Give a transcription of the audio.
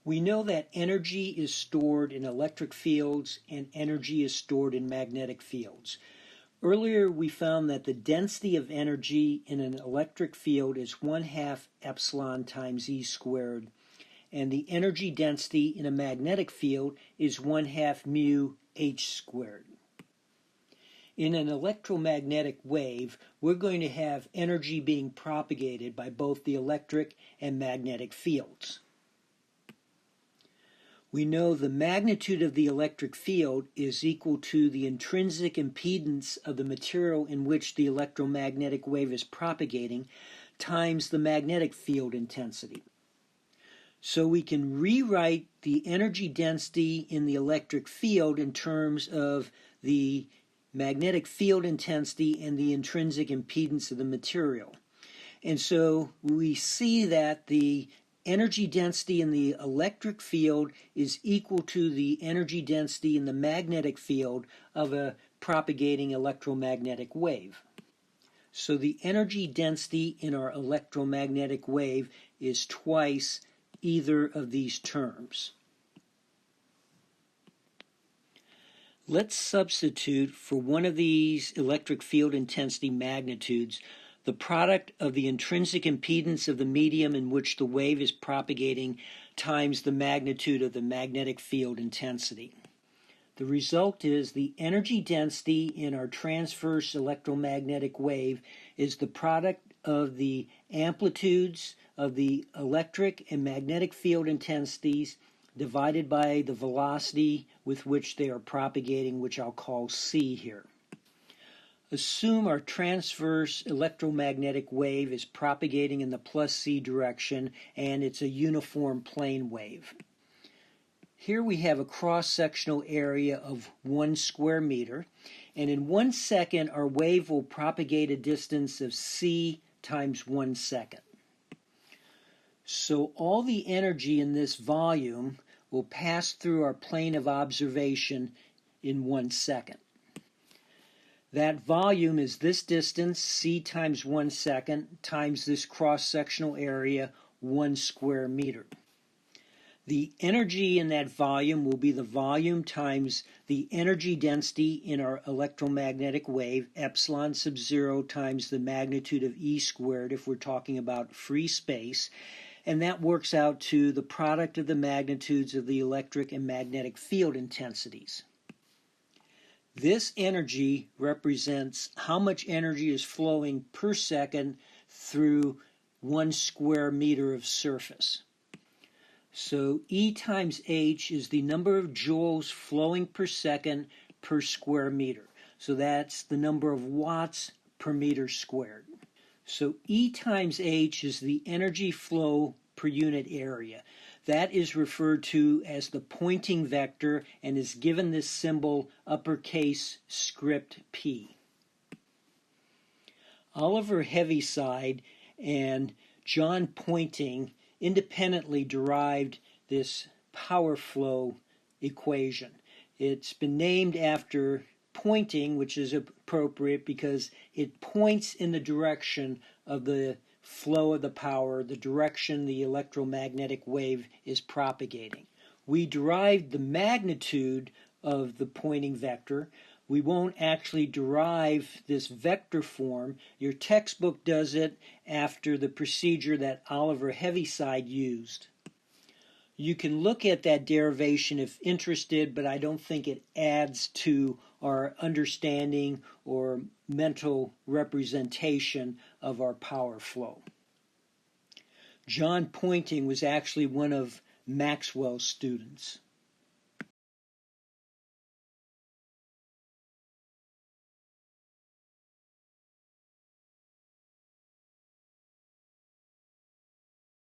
We know that energy is stored in electric fields and energy is stored in magnetic fields. Earlier we found that the density of energy in an electric field is 1/2 epsilon times E squared, and the energy density in a magnetic field is 1/2 mu H squared. In an electromagnetic wave, we're going to have energy being propagated by both the electric and magnetic fields. We know the magnitude of the electric field is equal to the intrinsic impedance of the material in which the electromagnetic wave is propagating times the magnetic field intensity. So we can rewrite the energy density in the electric field in terms of the magnetic field intensity and the intrinsic impedance of the material. And so we see that the energy density in the electric field is equal to the energy density in the magnetic field of a propagating electromagnetic wave. So the energy density in our electromagnetic wave is twice either of these terms. Let's substitute for one of these electric field intensity magnitudes the product of the intrinsic impedance of the medium in which the wave is propagating times the magnitude of the magnetic field intensity. The result is the energy density in our transverse electromagnetic wave is the product of the amplitudes of the electric and magnetic field intensities divided by the velocity with which they are propagating, which I'll call c here. Assume our transverse electromagnetic wave is propagating in the plus c direction and it's a uniform plane wave. Here we have a cross-sectional area of 1 square meter, and in 1 second our wave will propagate a distance of c times 1 second. So all the energy in this volume will pass through our plane of observation in 1 second. That volume is this distance, c times 1 second, times this cross-sectional area, 1 square meter. The energy in that volume will be the volume times the energy density in our electromagnetic wave, epsilon sub 0 times the magnitude of E squared if we're talking about free space, and that works out to the product of the magnitudes of the electric and magnetic field intensities. This energy represents how much energy is flowing per second through 1 square meter of surface. So E times H is the number of joules flowing per second per square meter. So that's the number of watts per meter squared. So E times H is the energy flow per unit area. That is referred to as the Poynting vector and is given this symbol uppercase script P. Oliver Heaviside and John Poynting independently derived this power flow equation. It's been named after Poynting, which is appropriate because it points in the direction of the flow of the power, the direction the electromagnetic wave is propagating. We derived the magnitude of the Poynting vector. We won't actually derive this vector form. Your textbook does it after the procedure that Oliver Heaviside used. You can look at that derivation if interested, but I don't think it adds to our understanding or mental representation of our power flow. John Poynting was actually one of Maxwell's students.